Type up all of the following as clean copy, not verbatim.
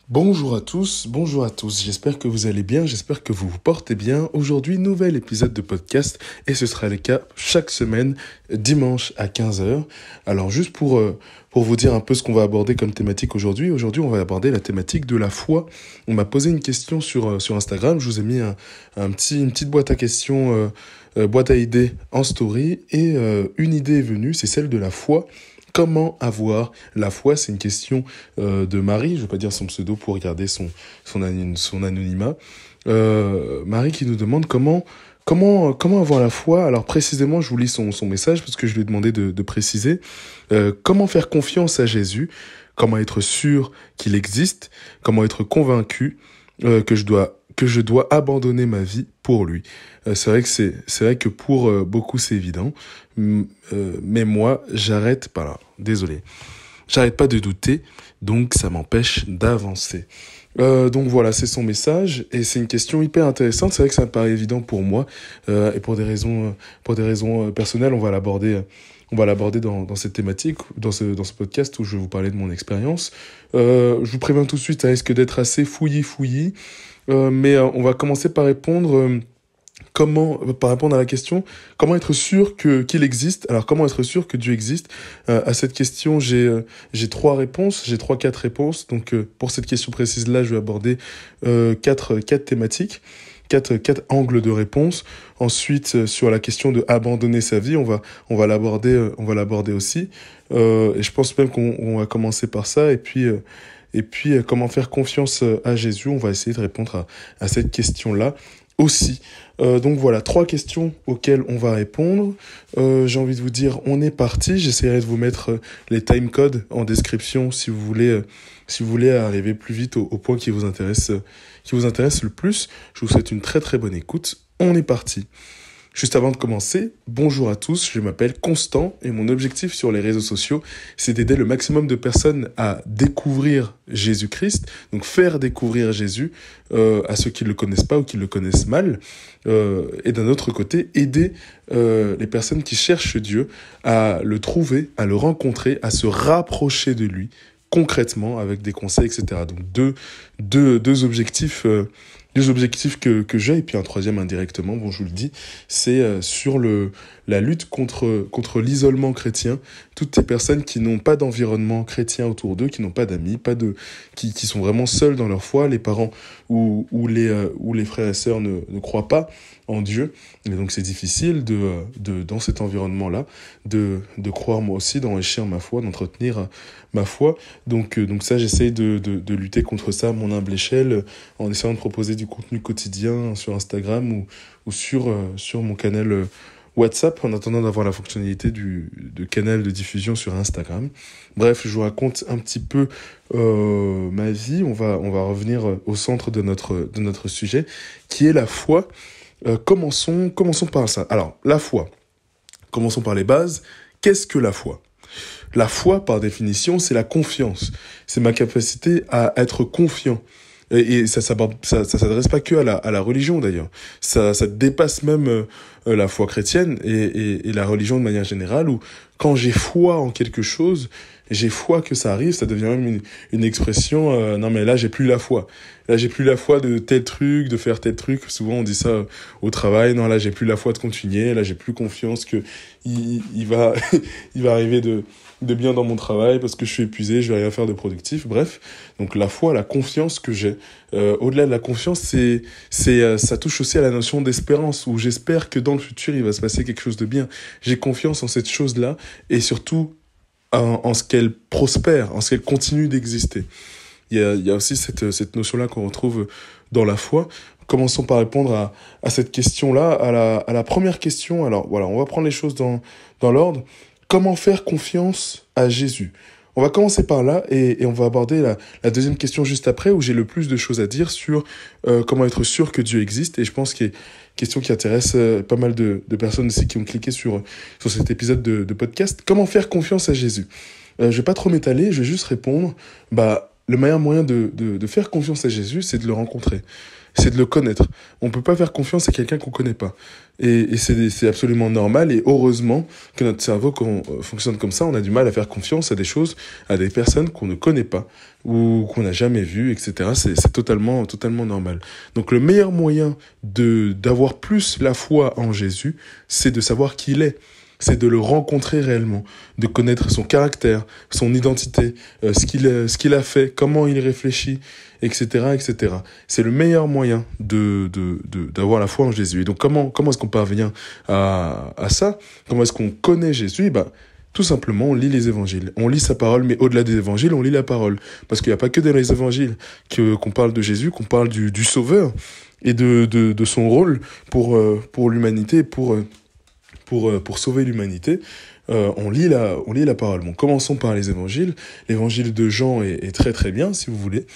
Bonjour à tous, j'espère que vous allez bien, j'espère que vous vous portez bien. Aujourd'hui, nouvel épisode de podcast et ce sera le cas chaque semaine, dimanche à 15h. Alors juste pour vous dire un peu ce qu'on va aborder comme thématique aujourd'hui, on va aborder la thématique de la foi. On m'a posé une question sur Instagram, je vous ai mis une petite boîte à questions, boîte à idées en story et une idée est venue, c'est celle de la foi. Comment avoir la foi? C'est une question de Marie, je ne vais pas dire son pseudo pour garder son anonymat. Marie qui nous demande comment avoir la foi. Alors précisément, je vous lis son message parce que je lui ai demandé de préciser. Comment faire confiance à Jésus? Comment être sûr qu'il existe? Comment être convaincu que je dois abandonner ma vie pour lui? C'est vrai que pour beaucoup c'est évident, mais moi j'arrête pas là. Désolé, j'arrête pas de douter, donc ça m'empêche d'avancer. Donc voilà, c'est son message et c'est une question hyper intéressante. C'est vrai que ça me paraît évident pour moi et pour des raisons personnelles, on va l'aborder. On va l'aborder dans cette thématique, dans ce podcast où je vais vous parler de mon expérience. Je vous préviens tout de suite, ça risque d'être assez fouillis, mais on va commencer par répondre à la question, comment être sûr qu'il existe? Alors, comment être sûr que Dieu existe? À cette question, j'ai 4 réponses. Donc, pour cette question précise-là, je vais aborder 4 thématiques. Quatre angles de réponse. Ensuite, sur la question de abandonner sa vie, on va l'aborder aussi. Et je pense même qu'on va commencer par ça. Et puis, comment faire confiance à Jésus? On va essayer de répondre à cette question-là aussi. Donc voilà, 3 questions auxquelles on va répondre. J'ai envie de vous dire, on est parti. J'essaierai de vous mettre les timecodes en description si vous voulez arriver plus vite au point qui vous intéresse le plus. Je vous souhaite une très très bonne écoute. On est parti. Juste avant de commencer, bonjour à tous, je m'appelle Constant et mon objectif sur les réseaux sociaux, c'est d'aider le maximum de personnes à découvrir Jésus-Christ, donc faire découvrir Jésus à ceux qui ne le connaissent pas ou qui le connaissent mal, et d'un autre côté, aider les personnes qui cherchent Dieu à le trouver, à le rencontrer, à se rapprocher de lui concrètement avec des conseils, etc. Donc deux objectifs que j'ai, et puis un troisième indirectement, bon je vous le dis, c'est sur la lutte contre l'isolement chrétien, toutes ces personnes qui n'ont pas d'environnement chrétien autour d'eux, qui n'ont pas d'amis, qui sont vraiment seuls dans leur foi, les parents ou les frères et sœurs ne croient pas en Dieu, et donc c'est difficile dans cet environnement-là de croire moi aussi, d'enrichir ma foi, d'entretenir ma foi, donc ça j'essaye de lutter contre ça à mon humble échelle, en essayant de proposer du contenu quotidien sur Instagram ou sur mon canal WhatsApp, en attendant d'avoir la fonctionnalité de canal de diffusion sur Instagram. Bref, je vous raconte un petit peu ma vie. On va revenir au centre de notre sujet, qui est la foi. Commençons par ça. Alors, la foi. Commençons par les bases. Qu'est-ce que la foi? La foi, par définition, c'est la confiance. C'est ma capacité à être confiant. Et ça s'adresse pas que à la religion d'ailleurs. Ça dépasse même la foi chrétienne et la religion de manière générale, où quand j'ai foi en quelque chose, j'ai foi que ça arrive, ça devient même une expression, non mais là j'ai plus la foi. Là j'ai plus la foi de tel truc, de faire tel truc. Souvent on dit ça au travail, non là j'ai plus la foi de continuer, là j'ai plus confiance que il va arriver de bien dans mon travail parce que je suis épuisé, je vais rien faire de productif. Bref, donc la foi, la confiance que j'ai. Au-delà de la confiance, ça touche aussi à la notion d'espérance, où j'espère que dans le futur, il va se passer quelque chose de bien. J'ai confiance en cette chose-là et surtout en ce qu'elle prospère, en ce qu'elle continue d'exister. Il y a aussi cette notion-là qu'on retrouve dans la foi. Commençons par répondre à cette question-là, à la première question. Alors voilà, on va prendre les choses dans l'ordre. Comment faire confiance à Jésus? On va commencer par là et on va aborder la deuxième question juste après, où j'ai le plus de choses à dire sur comment être sûr que Dieu existe. Et je pense qu'il y a une question qui intéresse pas mal de personnes aussi qui ont cliqué sur cet épisode de podcast. Comment faire confiance à Jésus? Je vais pas trop m'étaler, je vais juste répondre. le meilleur moyen de faire confiance à Jésus, c'est de le rencontrer, c'est de le connaître. On peut pas faire confiance à quelqu'un qu'on connaît pas. Et c'est absolument normal et heureusement que notre cerveau fonctionne comme ça. On a du mal à faire confiance à des choses, à des personnes qu'on ne connaît pas ou qu'on n'a jamais vues, etc. C'est totalement normal. Donc le meilleur moyen d'avoir plus la foi en Jésus, c'est de savoir qui il est. C'est de le rencontrer réellement, de connaître son caractère, son identité, ce qu'il a fait, comment il réfléchit, etc., etc. C'est le meilleur moyen d'avoir la foi en Jésus. Et donc, comment est-ce qu'on parvient à ça? Comment est-ce qu'on connaît Jésus? Tout simplement, on lit les évangiles. On lit sa parole, mais au-delà des évangiles, on lit la parole. Parce qu'il n'y a pas que dans les évangiles qu'on parle de Jésus, qu'on parle du Sauveur et de son rôle pour l'humanité, pour sauver l'humanité. On lit la parole. Bon, commençons par les évangiles. L'évangile de Jean est très très bien, si vous voulez.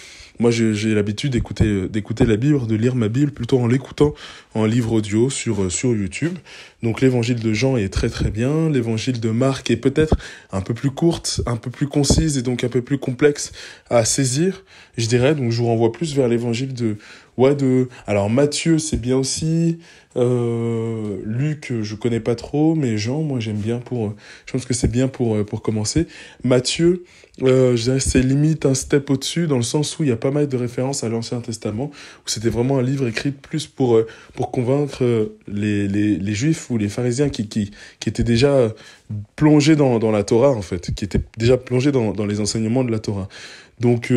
Moi, j'ai l'habitude d'écouter la Bible, de lire ma Bible plutôt en l'écoutant en livre audio sur YouTube. Donc, l'évangile de Jean est très très bien. L'évangile de Marc est peut-être un peu plus courte, un peu plus concise et donc un peu plus complexe à saisir, je dirais. Donc, je vous renvoie plus vers l'évangile alors Matthieu, c'est bien aussi. Luc, je connais pas trop, mais Jean, moi j'aime bien je pense que c'est bien pour commencer. Matthieu, je dirais c'est limite un step au-dessus dans le sens où il y a pas mal de références à l'Ancien Testament, où c'était vraiment un livre écrit plus pour convaincre les Juifs ou les pharisiens qui étaient déjà plongés dans la Torah en fait, qui étaient déjà plongés dans les enseignements de la Torah. Donc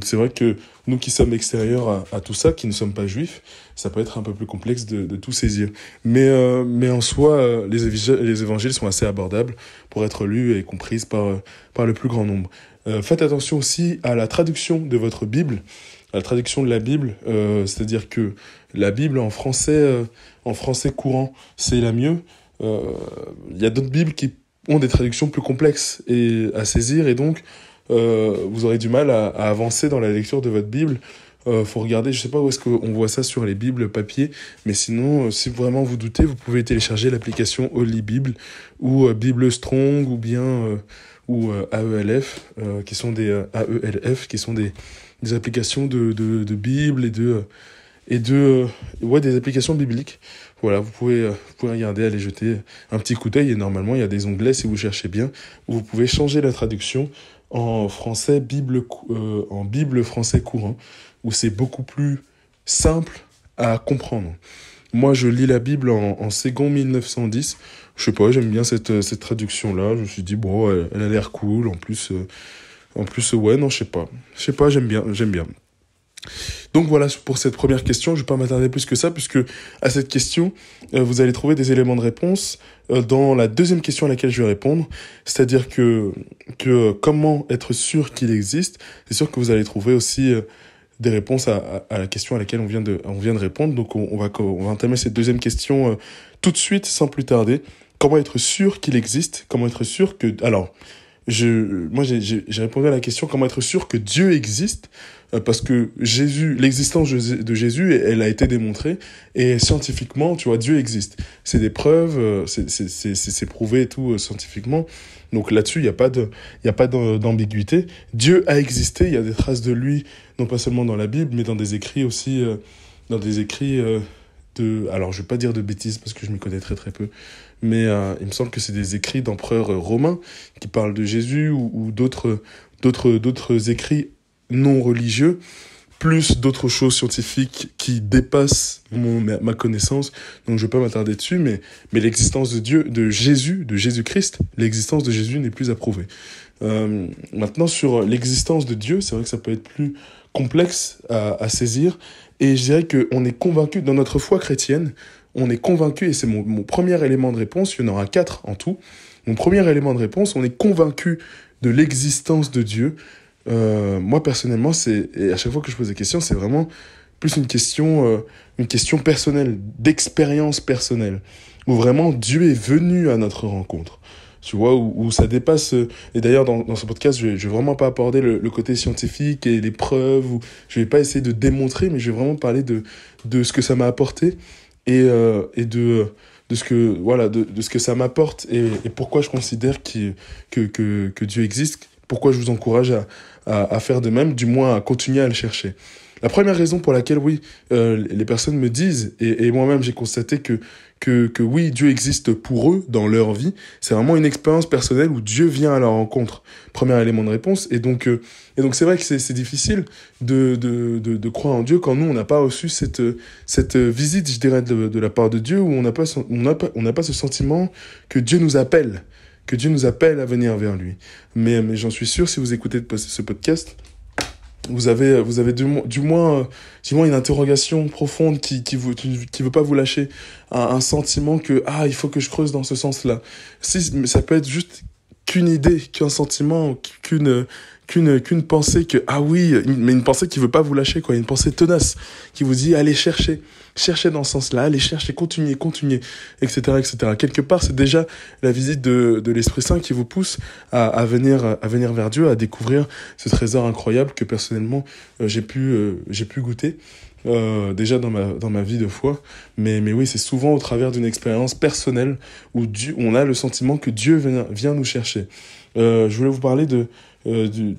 c'est vrai que nous qui sommes extérieurs à tout ça, qui ne sommes pas juifs, ça peut être un peu plus complexe de tout saisir. Mais en soi, les évangiles sont assez abordables pour être lus et comprises par le plus grand nombre. Faites attention aussi à la traduction de votre Bible, à la traduction de la Bible, c'est-à-dire que la Bible en français courant, c'est la mieux. Il y a d'autres Bibles qui ont des traductions plus complexes et à saisir, et donc vous aurez du mal à avancer dans la lecture de votre Bible. Faut regarder, je sais pas où est-ce qu'on voit ça sur les Bibles papier, mais sinon, si vraiment vous doutez, vous pouvez télécharger l'application Holy Bible ou Bible Strong ou bien AELF, qui sont des AELF, qui sont des applications de Bible et des applications bibliques. Voilà, vous pouvez regarder, aller jeter un petit coup d'œil et normalement il y a des onglets si vous cherchez bien où vous pouvez changer la traduction en français en Bible français courant, où c'est beaucoup plus simple à comprendre. Moi, je lis la Bible en Ségon 1910. Je sais pas, j'aime bien cette traduction-là. Je me suis dit, bon, elle a l'air cool. En plus, ouais, non, je sais pas, j'aime bien. Donc voilà pour cette première question, je ne vais pas m'attarder plus que ça, puisque à cette question, vous allez trouver des éléments de réponse dans la deuxième question à laquelle je vais répondre, c'est-à-dire que comment être sûr qu'il existe. C'est sûr que vous allez trouver aussi des réponses à la question à laquelle on vient de répondre. Donc on va entamer cette deuxième question tout de suite, sans plus tarder. Comment être sûr qu'il existe? Comment être sûr que... Alors, moi j'ai répondu à la question comment être sûr que Dieu existe, parce que l'existence de Jésus, elle a été démontrée, et scientifiquement, tu vois, Dieu existe. C'est des preuves, c'est prouvé et tout scientifiquement. Donc là-dessus, il y a pas d'ambiguïté. Dieu a existé, il y a des traces de lui, non pas seulement dans la Bible, mais dans des écrits aussi, alors je vais pas dire de bêtises parce que je m'y connais très très peu, mais il me semble que c'est des écrits d'empereurs romains qui parlent de Jésus ou d'autres écrits non religieux, plus d'autres choses scientifiques qui dépassent ma connaissance. Donc je vais pas m'attarder dessus, mais l'existence de Dieu, de Jésus-Christ, l'existence de Jésus n'est plus à prouver. Maintenant, sur l'existence de Dieu, c'est vrai que ça peut être plus complexe à saisir, et je dirais qu'on est convaincu, dans notre foi chrétienne, on est convaincu, et c'est mon premier élément de réponse, il y en aura 4 en tout. Mon premier élément de réponse, on est convaincu de l'existence de Dieu. Moi, personnellement, et à chaque fois que je pose des questions, c'est vraiment plus une question personnelle, d'expérience personnelle, où vraiment Dieu est venu à notre rencontre. Tu vois, où ça dépasse... Et d'ailleurs, dans ce podcast, je vais vraiment pas aborder le côté scientifique et les preuves, je vais pas essayer de démontrer, mais je vais vraiment parler de ce que ça m'a apporté et de ce que ça m'apporte et pourquoi je considère que Dieu existe, pourquoi je vous encourage à faire de même, du moins à continuer à le chercher. La première raison pour laquelle, oui, les personnes me disent, et moi-même j'ai constaté que oui, Dieu existe pour eux dans leur vie, c'est vraiment une expérience personnelle où Dieu vient à leur rencontre. Premier élément de réponse. Et donc c'est vrai que c'est difficile de croire en Dieu quand nous, on n'a pas reçu cette visite, je dirais, de la part de Dieu, où on n'a pas ce sentiment que Dieu nous appelle. Que Dieu nous appelle à venir vers lui. Mais j'en suis sûr, si vous écoutez ce podcast, vous avez du moins une interrogation profonde qui veut pas vous lâcher. Un sentiment que, il faut que je creuse dans ce sens-là. Si, mais ça peut être juste qu'une idée, qu'un sentiment, qu'une pensée mais une pensée qui veut pas vous lâcher, quoi. Une pensée tenace, qui vous dit, allez chercher dans ce sens-là, allez chercher, continuez, etc., etc. Quelque part, c'est déjà la visite de l'Esprit Saint qui vous pousse à venir vers Dieu, à découvrir ce trésor incroyable que personnellement, j'ai pu goûter. Déjà dans ma vie de foi, mais oui, c'est souvent au travers d'une expérience personnelle où on a le sentiment que Dieu vient nous chercher. Je voulais vous parler de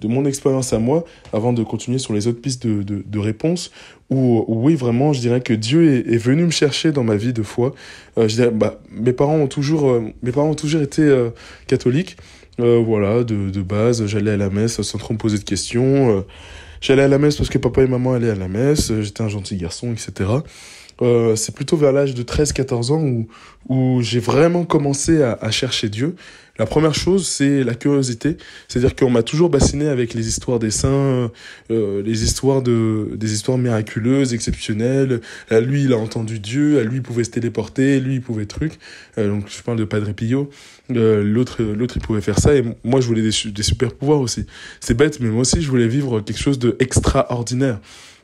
mon expérience à moi, avant de continuer sur les autres pistes de réponse, où oui, vraiment, je dirais que Dieu est venu me chercher dans ma vie de foi. Je dirais, mes parents ont toujours été catholiques. Voilà, de base, j'allais à la messe sans trop me poser de questions. J'allais à la messe parce que papa et maman allaient à la messe, j'étais un gentil garçon, etc. C'est plutôt vers l'âge de 13-14 ans où j'ai vraiment commencé à chercher Dieu. La première chose, c'est la curiosité. C'est-à-dire qu'on m'a toujours bassiné avec les histoires des saints, des histoires miraculeuses, exceptionnelles. Lui, il a entendu Dieu, lui, il pouvait se téléporter, lui, il pouvait truc. Donc, je parle de Padre Pio. L'autre, il pouvait faire ça. Et moi, je voulais des super pouvoirs aussi. C'est bête, mais moi aussi, je voulais vivre quelque chose d'extraordinaire.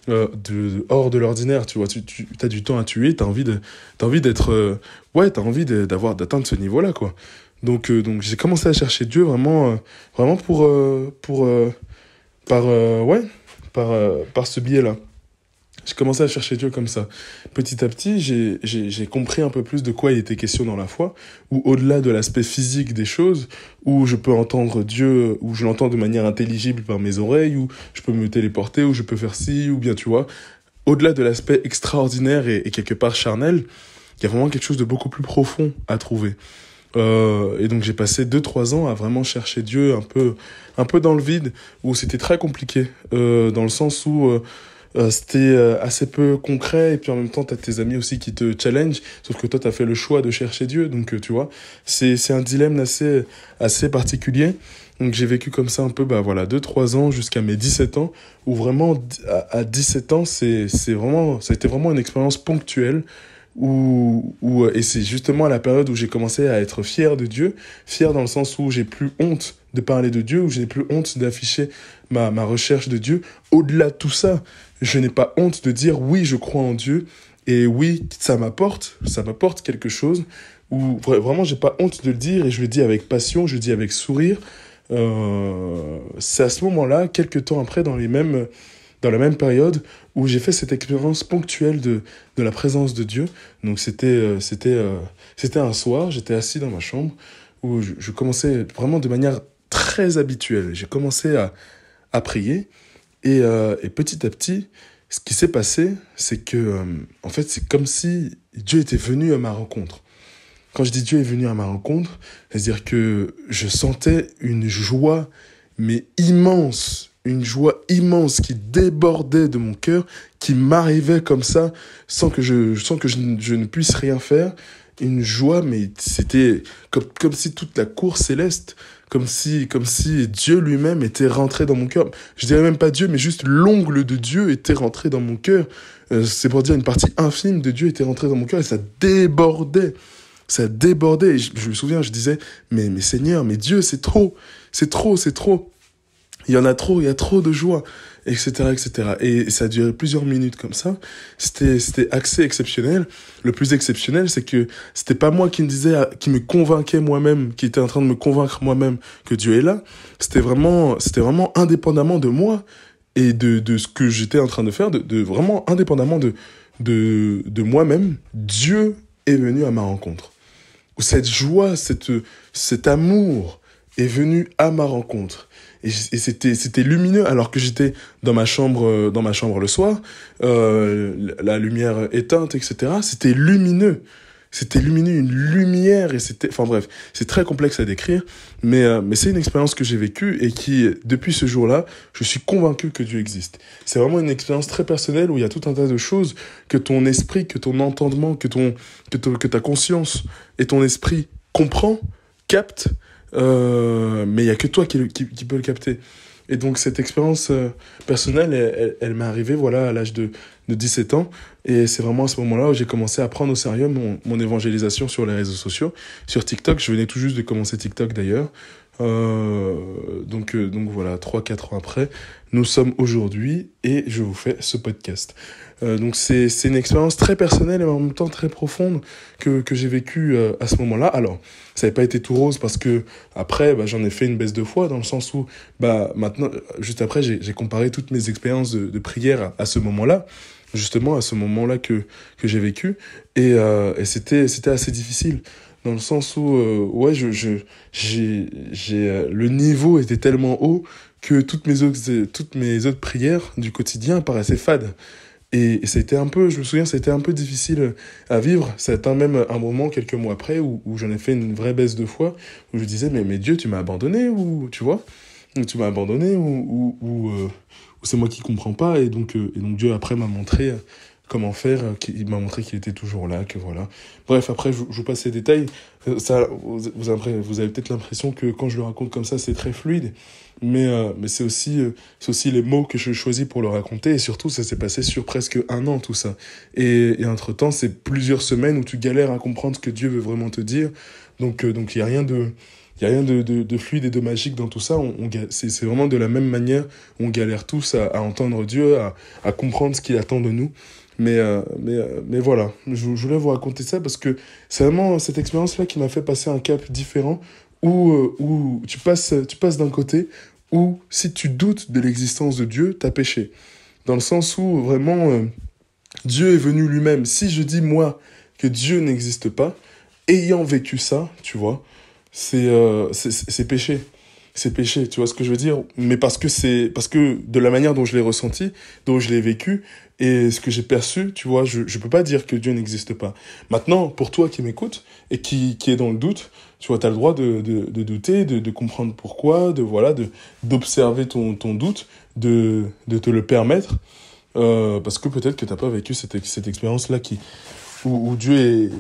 Hors de l'ordinaire, tu vois, tu as du temps à tuer, t'as envie d'être, d'atteindre ce niveau-là, quoi. Donc j'ai commencé à chercher Dieu vraiment par ce biais-là. J'ai commencé à chercher Dieu comme ça. Petit à petit, j'ai compris un peu plus de quoi il était question dans la foi, où au-delà de l'aspect physique des choses, où je peux entendre Dieu, où je l'entends de manière intelligible par mes oreilles, où je peux me téléporter, où je peux faire ci, ou bien tu vois, au-delà de l'aspect extraordinaire et quelque part charnel, il y a vraiment quelque chose de beaucoup plus profond à trouver. Et donc j'ai passé 2-3 ans à vraiment chercher Dieu un peu dans le vide, où c'était très compliqué, dans le sens où c'était assez peu concret, et puis en même temps t'as tes amis aussi qui te challenge, sauf que toi t'as fait le choix de chercher Dieu, donc tu vois, c'est un dilemme assez particulier. Donc j'ai vécu comme ça un peu 2-3 ans jusqu'à mes 17 ans, où vraiment à 17 ans ça a été vraiment une expérience ponctuelle, et c'est justement à la période où j'ai commencé à être fier de Dieu, fier dans le sens où j'ai plus honte de parler de Dieu, où j'ai plus honte d'afficher ma recherche de Dieu. Au-delà de tout ça, je n'ai pas honte de dire oui, je crois en Dieu, et oui, ça m'apporte quelque chose, où vraiment j'ai pas honte de le dire, et je le dis avec passion, je le dis avec sourire. C'est à ce moment-là, quelques temps après, dans la même période, où j'ai fait cette expérience ponctuelle de la présence de Dieu. Donc c'était un soir, j'étais assis dans ma chambre, où je commençais vraiment de manière très habituelle. J'ai commencé à prier, et petit à petit, ce qui s'est passé, c'est que, en fait, c'est comme si Dieu était venu à ma rencontre. Quand je dis Dieu est venu à ma rencontre, c'est-à-dire que je sentais une joie, mais immense, une joie immense qui débordait de mon cœur, qui m'arrivait comme ça, sans que je ne puisse rien faire. Une joie, mais c'était comme si toute la cour céleste, comme si Dieu lui-même était rentré dans mon cœur. Je dirais même pas Dieu, mais juste l'ongle de Dieu était rentré dans mon cœur. C'est pour dire une partie infime de Dieu était rentrée dans mon cœur, et ça débordait. Ça débordait. Et je me souviens, je disais, mais Seigneur, mais Dieu, c'est trop. Il y en a trop, il y a trop de joie, etc., etc. Et ça a duré plusieurs minutes comme ça. C'était assez exceptionnel. Le plus exceptionnel, c'est que c'était pas moi qui me convainquais moi-même, qui était en train de me convaincre moi-même que Dieu est là. C'était vraiment indépendamment de moi et de ce que j'étais en train de faire, de vraiment indépendamment de moi-même. Dieu est venu à ma rencontre. Cette joie, cet amour est venu à ma rencontre. et c'était lumineux alors que j'étais dans ma chambre le soir, la lumière éteinte, etc. C'était lumineux, une lumière, et enfin bref, c'est très complexe à décrire, mais c'est une expérience que j'ai vécue et qui, depuis ce jour-là, je suis convaincu que Dieu existe. C'est vraiment une expérience très personnelle où il y a tout un tas de choses que ton esprit, que ton entendement, que ta conscience et ton esprit comprend, capte, mais il y a que toi qui peux le capter. Et donc cette expérience personnelle, elle m'est arrivée voilà, à l'âge de 17 ans. Et c'est vraiment à ce moment-là où j'ai commencé à prendre au sérieux mon évangélisation sur les réseaux sociaux. Sur TikTok, je venais tout juste de commencer TikTok d'ailleurs. Donc voilà, 3-4 ans après, nous sommes aujourd'hui et je vous fais ce podcast. Donc c'est une expérience très personnelle et en même temps très profonde que j'ai vécue à ce moment-là. Alors, ça n'avait pas été tout rose parce que après, j'en ai fait une baisse de foi dans le sens où maintenant, juste après, j'ai comparé toutes mes expériences de prière à ce moment-là. Justement, à ce moment-là que j'ai vécu. Et c'était assez difficile. Dans le sens où, le niveau était tellement haut que toutes mes autres prières du quotidien paraissaient fades. Et c'était je me souviens, c'était un peu difficile à vivre. C'était même un moment, quelques mois après, où j'en ai fait une vraie baisse de foi, où je disais, mais Dieu, tu m'as abandonné, ou, tu vois, tu m'as abandonné, ou c'est moi qui comprends pas. Et donc Dieu, après, m'a montré comment faire, il m'a montré qu'il était toujours là, que voilà. Bref, après, je vous passe les détails. Ça, vous avez peut-être l'impression que quand je le raconte comme ça, c'est très fluide. Mais c'est aussi les mots que je choisis pour le raconter. Et surtout, ça s'est passé sur presque 1 an, tout ça. Et entre-temps, c'est plusieurs semaines où tu galères à comprendre ce que Dieu veut vraiment te dire. Donc il y a rien de fluide et de magique dans tout ça. C'est vraiment de la même manière, on galère tous à entendre Dieu, à comprendre ce qu'il attend de nous. Mais voilà, je voulais vous raconter ça parce que c'est vraiment cette expérience-là qui m'a fait passer un cap différent où tu passes d'un côté où si tu doutes de l'existence de Dieu, t'as péché. Dans le sens où vraiment Dieu est venu lui-même. Si je dis moi que Dieu n'existe pas, ayant vécu ça, tu vois, c'est péché. C'est péché, tu vois ce que je veux dire? Mais parce que de la manière dont je l'ai ressenti, dont je l'ai vécu, et ce que j'ai perçu, tu vois, je peux pas dire que Dieu n'existe pas. Maintenant, pour toi qui m'écoutes, et qui est dans le doute, tu vois, t'as le droit de douter, de comprendre pourquoi, d'observer ton doute, de te le permettre, parce que peut-être que t'as pas vécu cette expérience-là où Dieu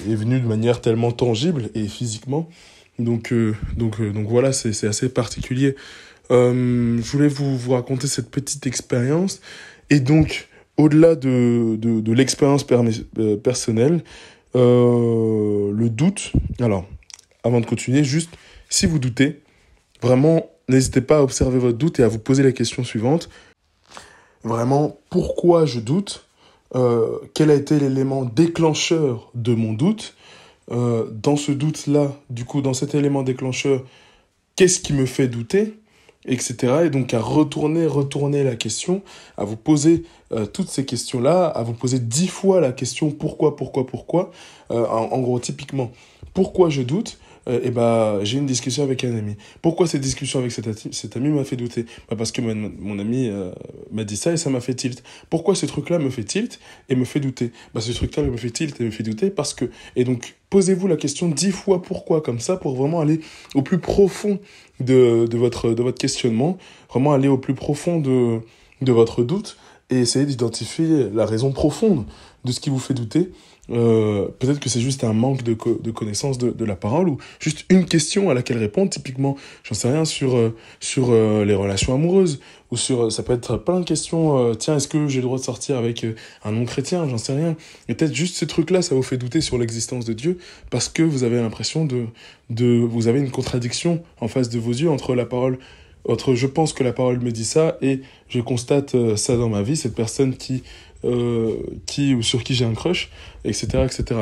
est venu de manière tellement tangible et physiquement. Donc voilà, c'est assez particulier. Je voulais vous raconter cette petite expérience. Et donc, au-delà de l'expérience personnelle, le doute... Alors, avant de continuer, juste, si vous doutez, vraiment, n'hésitez pas à observer votre doute et à vous poser la question suivante. Vraiment, pourquoi je doute ? Quel a été l'élément déclencheur de mon doute ? Dans ce doute-là, du coup, dans cet élément déclencheur, qu'est-ce qui me fait douter, etc. Et donc à retourner la question, à vous poser toutes ces questions-là, à vous poser 10 fois la question pourquoi. En gros, typiquement, pourquoi je doute ? J'ai une discussion avec un ami. Pourquoi cette discussion avec cet ami m'a fait douter ? Parce que mon ami m'a dit ça et ça m'a fait tilt. Pourquoi ce truc-là me fait tilt et me fait douter ? Ce truc-là me fait tilt et me fait douter parce que... Et donc, posez-vous la question 10 fois pourquoi, comme ça, pour vraiment aller au plus profond de votre questionnement, vraiment aller au plus profond de votre doute et essayer d'identifier la raison profonde de ce qui vous fait douter. Peut-être que c'est juste un manque de connaissance de la parole ou juste une question à laquelle répondre, typiquement, j'en sais rien, sur les relations amoureuses ou ça peut être plein de questions, tiens, est-ce que j'ai le droit de sortir avec un non-chrétien, j'en sais rien. Et peut-être juste ce truc-là, ça vous fait douter sur l'existence de Dieu parce que vous avez l'impression vous avez une contradiction en face de vos yeux entre la parole, je pense que la parole me dit ça et je constate ça dans ma vie, cette personne sur qui j'ai un crush, etc.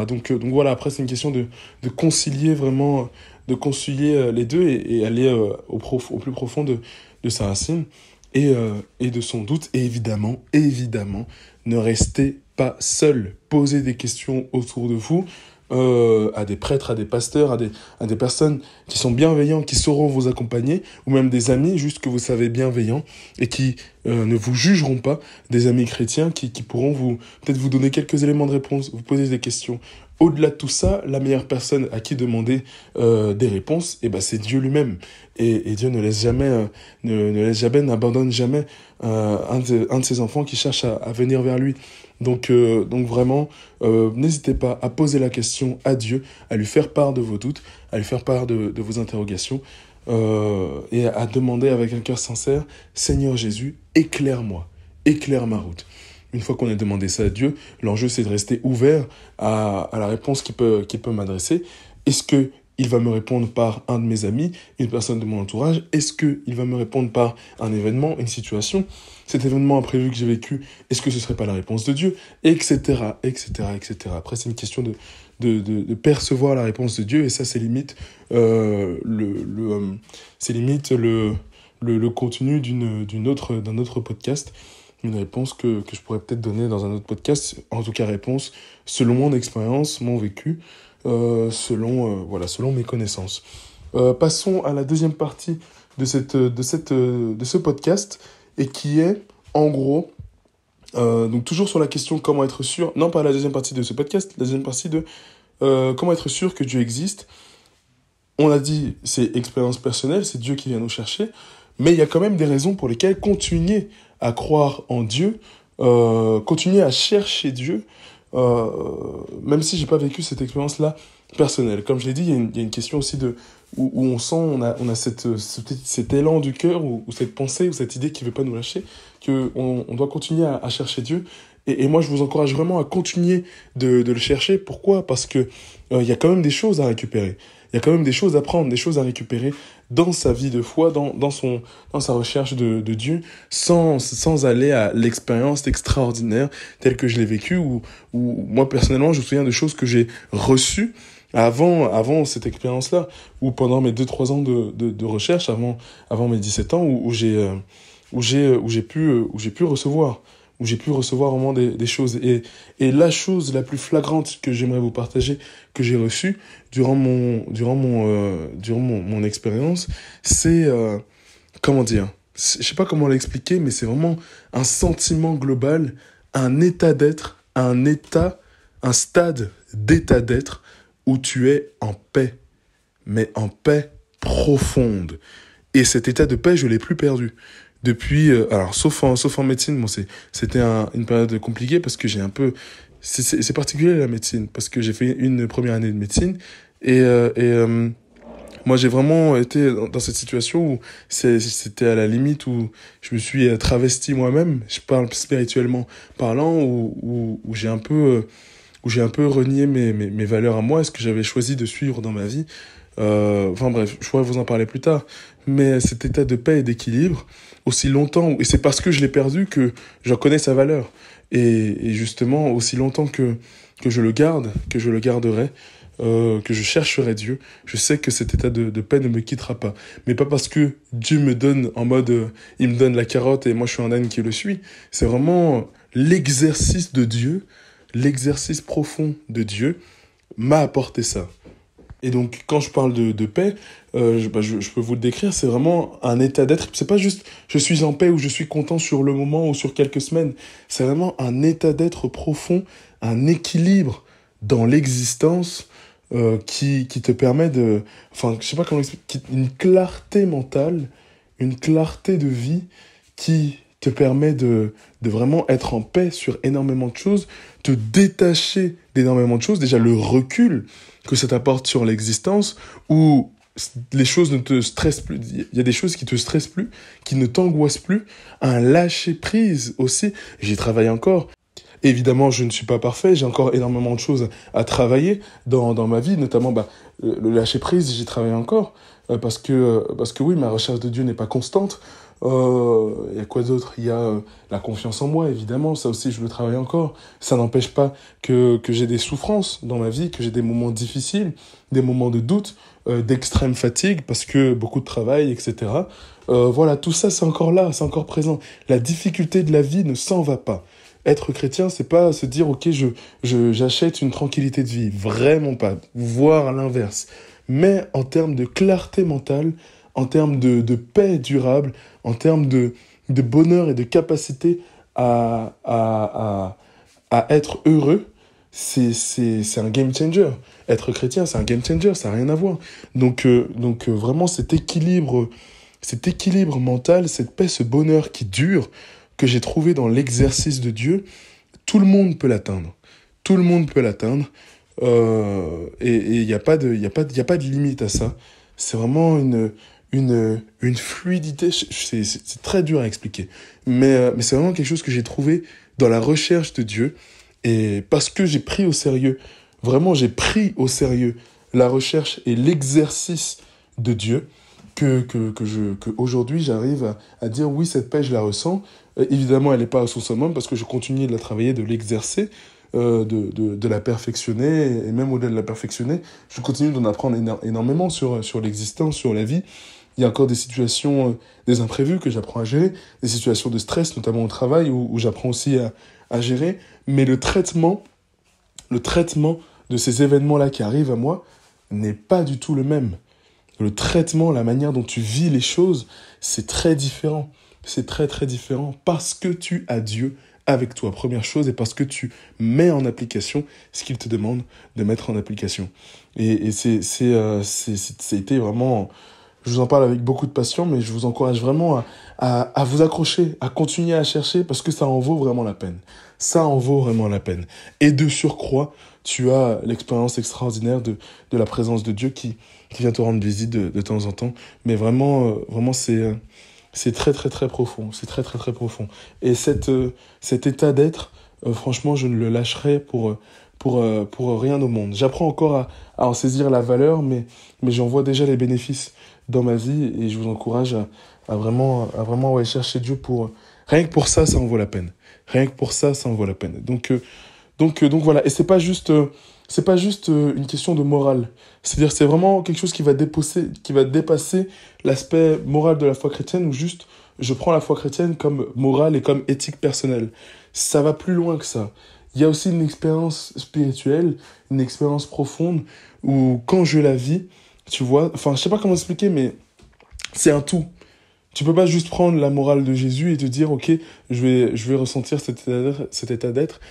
Donc voilà, après c'est une question de concilier vraiment, de concilier les deux et aller au plus profond de sa racine et de son doute. Et évidemment, ne restez pas seul. Posez des questions autour de vous. à des prêtres, à des pasteurs, à des personnes qui sont bienveillants, qui sauront vous accompagner, ou même des amis juste que vous savez bienveillants et qui ne vous jugeront pas, des amis chrétiens qui pourront peut-être vous donner quelques éléments de réponse, vous poser des questions. Au-delà de tout ça, la meilleure personne à qui demander des réponses, c'est Dieu lui-même. Et Dieu ne laisse jamais, n'abandonne jamais un de ses enfants qui cherche à venir vers lui. Donc vraiment, n'hésitez pas à poser la question à Dieu, à lui faire part de vos doutes, à lui faire part de vos interrogations, et à demander avec un cœur sincère, Seigneur Jésus, éclaire-moi, éclaire ma route. Une fois qu'on a demandé ça à Dieu, l'enjeu c'est de rester ouvert à la réponse qu'il peut m'adresser. Est-ce qu'il va me répondre par un de mes amis, une personne de mon entourage? Est-ce qu'il va me répondre par un événement, une situation? Cet événement imprévu que j'ai vécu, est-ce que ce ne serait pas la réponse de Dieu? Etc., etc., etc. Après, c'est une question de percevoir la réponse de Dieu, et ça, c'est limite le contenu d'un autre podcast. Une réponse que je pourrais peut-être donner dans un autre podcast, en tout cas réponse selon mon expérience, mon vécu, selon mes connaissances. Passons à la deuxième partie de ce podcast, et qui est, en gros, donc toujours sur la question comment être sûr, non pas la deuxième partie de ce podcast, la deuxième partie de comment être sûr que Dieu existe. On a dit, c'est expérience personnelle, c'est Dieu qui vient nous chercher, mais il y a quand même des raisons pour lesquelles continuer à croire en Dieu, continuer à chercher Dieu, même si j'ai pas vécu cette expérience-là personnelle. Comme je l'ai dit, il y a une question aussi où on sent, on a cet élan du cœur, ou cette pensée, ou cette idée qui veut pas nous lâcher, qu'on doit continuer à chercher Dieu. Et moi, je vous encourage vraiment à continuer de le chercher. Pourquoi ? Parce que il y a quand même des choses à récupérer. Il y a quand même des choses à prendre, des choses à récupérer dans sa vie de foi, dans sa recherche de Dieu, sans aller à l'expérience extraordinaire telle que je l'ai vécue, où moi, personnellement, je me souviens de choses que j'ai reçues avant cette expérience-là, ou pendant mes 2-3 ans de recherche, avant mes 17 ans, où j'ai pu recevoir vraiment des choses. Et la chose la plus flagrante que j'aimerais vous partager, que j'ai reçue durant mon expérience, c'est, comment dire, je sais pas comment l'expliquer, mais c'est vraiment un sentiment global, un état d'être, un stade d'état d'être où tu es en paix, mais en paix profonde. Et cet état de paix, je l'ai plus perdu. Depuis, alors sauf en médecine, bon, c'était une période compliquée parce que j'ai un peu, c'est particulier la médecine, parce que j'ai fait une première année de médecine, et moi j'ai vraiment été dans cette situation où c'était à la limite où je me suis travesti moi-même, je parle spirituellement parlant, où j'ai un peu renié mes valeurs à moi, ce que j'avais choisi de suivre dans ma vie. Enfin bref, je pourrais vous en parler plus tard. Mais cet état de paix et d'équilibre, aussi longtemps, et c'est parce que je l'ai perdu que j'en connais sa valeur. Et justement, aussi longtemps que je le garde, que je le garderai, que je chercherai Dieu, je sais que cet état de paix ne me quittera pas. Mais pas parce que Dieu me donne en mode, il me donne la carotte et moi je suis un âne qui le suis. C'est vraiment l'exercice de Dieu, l'exercice profond de Dieu m'a apporté ça. Et donc, quand je parle de paix, je peux vous le décrire, c'est vraiment un état d'être. C'est pas juste je suis en paix ou je suis content sur le moment ou sur quelques semaines. C'est vraiment un état d'être profond, un équilibre dans l'existence qui te permet enfin, je sais pas comment expliquer, une clarté mentale, une clarté de vie qui te permet de vraiment être en paix sur énormément de choses, te détacher d'énormément de choses. Déjà, le recul que ça t'apporte sur l'existence, où les choses ne te stressent plus. Il y a des choses qui te stressent plus, qui ne t'angoissent plus. Un lâcher-prise aussi. J'y travaille encore. Évidemment, je ne suis pas parfait. J'ai encore énormément de choses à travailler dans ma vie, notamment le lâcher-prise, j'y travaille encore. Parce que oui, ma recherche de Dieu n'est pas constante. Il y a quoi d'autre ? Il y a la confiance en moi, évidemment, ça aussi je le travaille encore. Ça n'empêche pas que j'ai des souffrances dans ma vie, que j'ai des moments difficiles, des moments de doute, d'extrême fatigue, parce que beaucoup de travail, etc. Voilà, tout ça c'est encore là, c'est encore présent. La difficulté de la vie ne s'en va pas. Être chrétien, c'est pas se dire, ok, j'achète une tranquillité de vie. Vraiment pas. Voire à l'inverse. Mais en termes de clarté mentale, en termes de paix durable, en termes de bonheur et de capacité à être heureux, c'est un game changer. Être chrétien, c'est un game changer, ça n'a rien à voir. Donc vraiment cet équilibre mental, cette paix, ce bonheur qui dure, que j'ai trouvé dans l'exercice de Dieu, tout le monde peut l'atteindre. Tout le monde peut l'atteindre. Et il n'y a pas de limite à ça. C'est vraiment une fluidité. C'est très dur à expliquer. Mais c'est vraiment quelque chose que j'ai trouvé dans la recherche de Dieu. Et parce que j'ai pris au sérieux, vraiment j'ai pris au sérieux la recherche et l'exercice de Dieu, que aujourd'hui j'arrive à dire oui, cette paix je la ressens. Évidemment elle n'est pas à son summum parce que je continue de la travailler, de l'exercer, de la perfectionner, et même au-delà de la perfectionner, je continue d'en apprendre énormément sur l'existence, sur la vie. Il y a encore des situations, des imprévus que j'apprends à gérer, des situations de stress, notamment au travail, où j'apprends aussi à gérer. Mais le traitement de ces événements-là qui arrivent à moi n'est pas du tout le même. Le traitement, la manière dont tu vis les choses, c'est très différent. C'est très très différent parce que tu as Dieu avec toi, première chose, et parce que tu mets en application ce qu'il te demande de mettre en application. Et c'était vraiment... Je vous en parle avec beaucoup de passion, mais je vous encourage vraiment à vous accrocher, à continuer à chercher, parce que ça en vaut vraiment la peine. Ça en vaut vraiment la peine. Et de surcroît, tu as l'expérience extraordinaire de la présence de Dieu qui vient te rendre visite de temps en temps. Mais vraiment, c'est très, très, très profond. C'est très, très, très profond. Et cet état d'être, franchement, je ne le lâcherai pour rien au monde. J'apprends encore à en saisir la valeur, mais j'en vois déjà les bénéfices dans ma vie, et je vous encourage à vraiment chercher Dieu pour... Rien que pour ça, ça en vaut la peine. Rien que pour ça, ça en vaut la peine. Donc voilà. Et c'est pas juste une question de morale. C'est-à-dire, c'est vraiment quelque chose qui va dépasser l'aspect moral de la foi chrétienne, ou juste, je prends la foi chrétienne comme morale et comme éthique personnelle. Ça va plus loin que ça. Il y a aussi une expérience spirituelle, une expérience profonde, où quand je la vis, tu vois, enfin, je sais pas comment expliquer, mais c'est un tout. Tu peux pas juste prendre la morale de Jésus et te dire, ok, je vais ressentir cet état d'être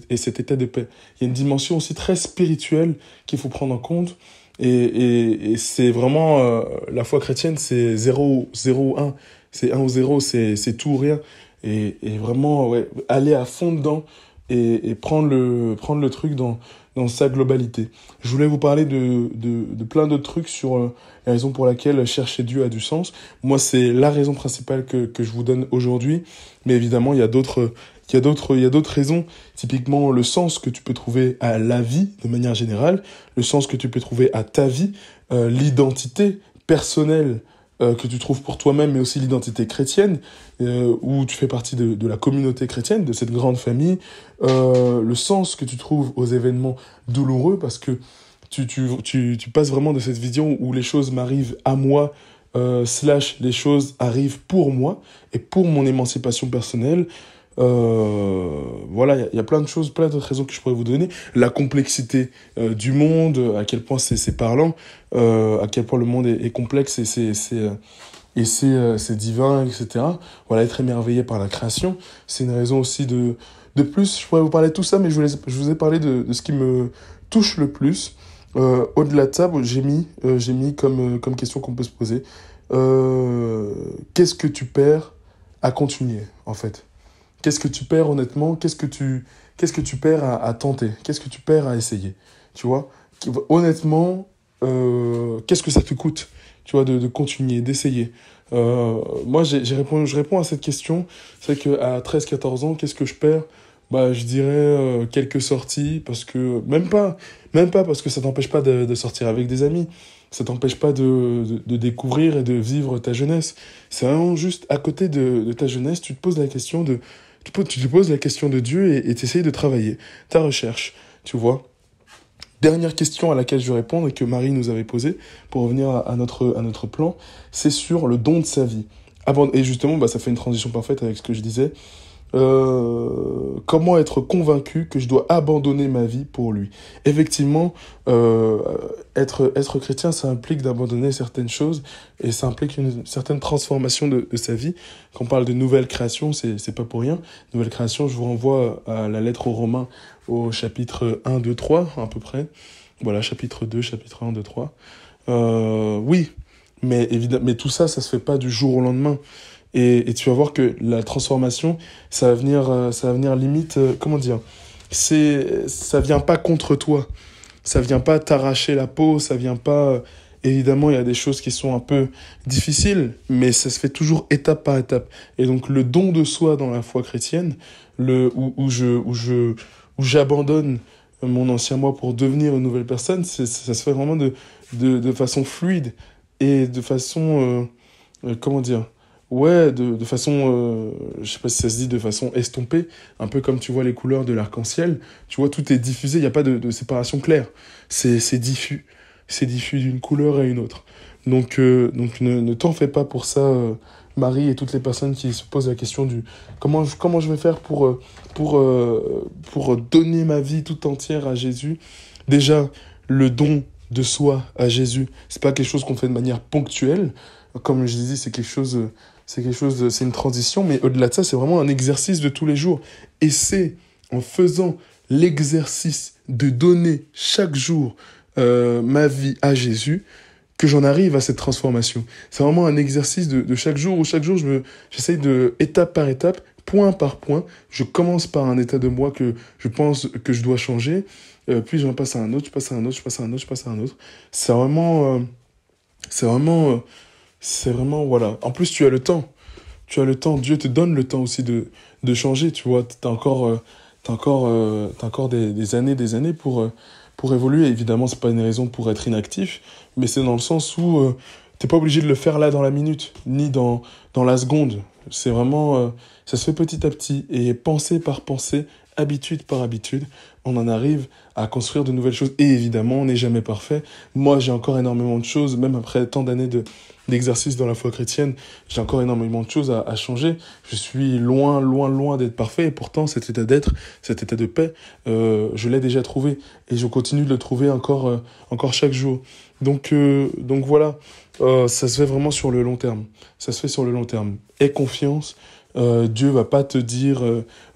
et cet état de paix. Il y a une dimension aussi très spirituelle qu'il faut prendre en compte. Et c'est vraiment, la foi chrétienne, c'est 0, 0, 1. C'est 1 ou 0, c'est tout ou rien. Et vraiment, ouais, aller à fond dedans et prendre le truc dans sa globalité. Je voulais vous parler de plein d'autres trucs sur la raison pour laquelle chercher Dieu a du sens. Moi, c'est la raison principale que je vous donne aujourd'hui. Mais évidemment, il y a d'autres raisons. Typiquement, le sens que tu peux trouver à la vie, de manière générale. Le sens que tu peux trouver à ta vie. L'identité personnelle que tu trouves pour toi-même, mais aussi l'identité chrétienne, où tu fais partie de la communauté chrétienne, de cette grande famille, le sens que tu trouves aux événements douloureux, parce que tu passes vraiment de cette vision où les choses m'arrivent à moi, / les choses arrivent pour moi, et pour mon émancipation personnelle. Voilà, il y a plein de choses, plein d'autres raisons que je pourrais vous donner. La complexité du monde, à quel point c'est parlant, à quel point le monde est complexe et c'est divin, etc. Voilà, être émerveillé par la création, c'est une raison aussi de plus. Je pourrais vous parler de tout ça, mais je vous ai parlé de ce qui me touche le plus. Au-delà de ça, j'ai mis comme question qu'on peut se poser, qu'est-ce que tu perds à continuer, en fait? Qu'est-ce que tu perds honnêtement? Qu'est-ce que tu perds à tenter? Qu'est-ce que tu perds à essayer? Tu vois? Honnêtement, qu'est-ce que ça te coûte? Tu vois, de continuer, d'essayer. Moi, je réponds à cette question. C'est qu'à 13-14 ans, qu'est-ce que je perds? Bah, je dirais quelques sorties, parce que même pas parce que ça t'empêche pas de sortir avec des amis. Ça t'empêche pas de découvrir et de vivre ta jeunesse. C'est vraiment juste à côté de ta jeunesse, tu te poses la question tu te poses la question de Dieu et t'essayes de travailler ta recherche, tu vois. Dernière question à laquelle je vais répondre et que Marie nous avait posée pour revenir à notre plan, c'est sur le don de sa vie. Et justement, ça fait une transition parfaite avec ce que je disais. comment être convaincu que je dois abandonner ma vie pour lui. Effectivement, être chrétien, ça implique d'abandonner certaines choses et ça implique une certaine transformation de sa vie. Quand on parle de nouvelle création, c'est pas pour rien. Nouvelle création, je vous renvoie à la lettre aux Romains au chapitre 1, 2, 3 à peu près. Voilà, chapitre 2, chapitre 1, 2, 3. Oui, mais évidemment, mais tout ça se fait pas du jour au lendemain. Et tu vas voir que la transformation, ça va venir limite, comment dire, ça vient pas contre toi, ça vient pas t'arracher la peau, ça vient pas, évidemment, il y a des choses qui sont un peu difficiles, mais ça se fait toujours étape par étape. Et donc, le don de soi dans la foi chrétienne, où j'abandonne mon ancien moi pour devenir une nouvelle personne, ça se fait vraiment de façon fluide et de façon, comment dire, ouais, de façon, je sais pas si ça se dit de façon estompée, un peu comme tu vois les couleurs de l'arc-en-ciel. Tu vois, tout est diffusé, il n'y a pas de séparation claire. C'est diffus. C'est diffus d'une couleur à une autre. Donc ne t'en fais pas pour ça, Marie, et toutes les personnes qui se posent la question du comment je vais faire pour donner ma vie tout entière à Jésus. Déjà, le don de soi à Jésus, c'est pas quelque chose qu'on fait de manière ponctuelle. Comme je disais, c'est une transition, mais au-delà de ça, c'est vraiment un exercice de tous les jours. Et c'est en faisant l'exercice de donner chaque jour ma vie à Jésus que j'en arrive à cette transformation. C'est vraiment un exercice de chaque jour, où chaque jour, j'essaye de, étape par étape, point par point, je commence par un état de moi que je pense que je dois changer, puis j'en passe à un autre, je passe à un autre, je passe à un autre, je passe à un autre. C'est vraiment, voilà. En plus, tu as le temps. Tu as le temps. Dieu te donne le temps aussi de changer, tu vois. T'as encore des années pour évoluer. Évidemment, c'est pas une raison pour être inactif, mais c'est dans le sens où t'es pas obligé de le faire là dans la minute, ni dans la seconde. C'est vraiment, ça se fait petit à petit, et pensée par pensée, habitude par habitude, on en arrive à construire de nouvelles choses. Et évidemment, on n'est jamais parfait. Moi, j'ai encore énormément de choses, même après tant d'années d'exercice dans la foi chrétienne, j'ai encore énormément de choses à changer. Je suis loin, loin, loin d'être parfait, et pourtant, cet état d'être, cet état de paix, je l'ai déjà trouvé, et je continue de le trouver encore chaque jour. Donc voilà, ça se fait vraiment sur le long terme. Ça se fait sur le long terme. Aie confiance. Dieu va pas te dire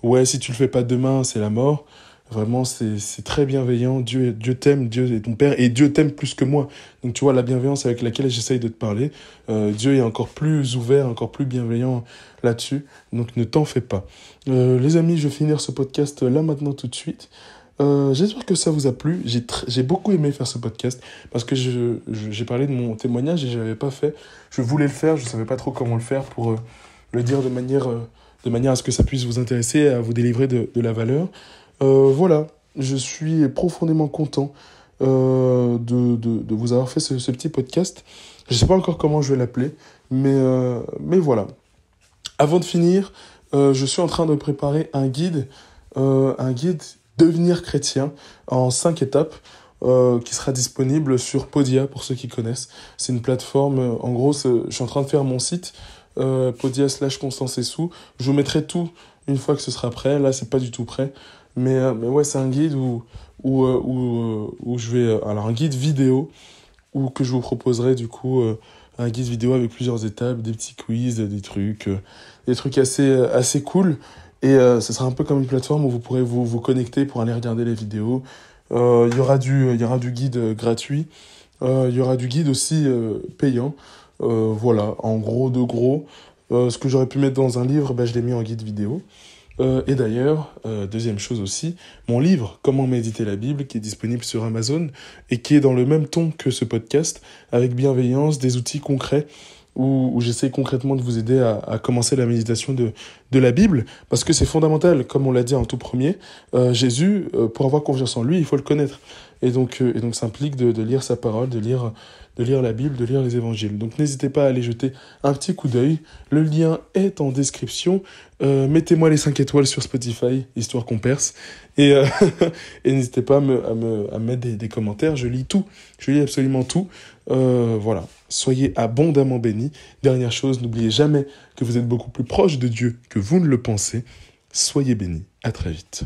ouais, si tu le fais pas demain, c'est la mort. Vraiment, c'est très bienveillant. Dieu t'aime, Dieu est ton Père, et Dieu t'aime plus que moi. Donc tu vois, la bienveillance avec laquelle j'essaye de te parler, Dieu est encore plus ouvert, encore plus bienveillant là-dessus. Donc ne t'en fais pas. Les amis, je vais finir ce podcast là maintenant tout de suite. J'espère que ça vous a plu. J'ai beaucoup aimé faire ce podcast parce que j'ai parlé de mon témoignage et je l'avais pas fait. Je voulais le faire, je savais pas trop comment le faire pour le dire de manière à ce que ça puisse vous intéresser, à vous délivrer de la valeur. Voilà, je suis profondément content de vous avoir fait ce petit podcast. Je sais pas encore comment je vais l'appeler, mais voilà. Avant de finir, je suis en train de préparer un guide Devenir chrétien en 5 étapes, qui sera disponible sur Podia pour ceux qui connaissent. C'est une plateforme, en gros, je suis en train de faire mon site, Podia/Constance Essou. Je vous mettrai tout une fois que ce sera prêt. Là, c'est pas du tout prêt. Mais ouais, c'est un guide où je vais... alors, un guide vidéo que je vous proposerai, du coup, un guide vidéo avec plusieurs étapes, des petits quiz, des trucs assez cool. Et ce sera un peu comme une plateforme où vous pourrez vous connecter pour aller regarder les vidéos. Il y aura du guide gratuit. Il y aura du guide aussi payant. Voilà, en gros, de gros. Ce que j'aurais pu mettre dans un livre, je l'ai mis en guide vidéo. Et d'ailleurs, deuxième chose aussi, mon livre « Comment méditer la Bible » qui est disponible sur Amazon et qui est dans le même ton que ce podcast, avec bienveillance, des outils concrets, où j'essaie concrètement de vous aider à commencer la méditation de la Bible, parce que c'est fondamental, comme on l'a dit en tout premier, Jésus, pour avoir confiance en lui, il faut le connaître. Et donc ça implique de lire sa parole, de lire la Bible, de lire les évangiles. Donc n'hésitez pas à aller jeter un petit coup d'œil. Le lien est en description. Mettez-moi les 5 étoiles sur Spotify, histoire qu'on perce. Et, et n'hésitez pas à me mettre des commentaires. Je lis tout. Je lis absolument tout. Voilà. Soyez abondamment bénis. Dernière chose, n'oubliez jamais que vous êtes beaucoup plus proche de Dieu que vous ne le pensez. Soyez bénis, à très vite.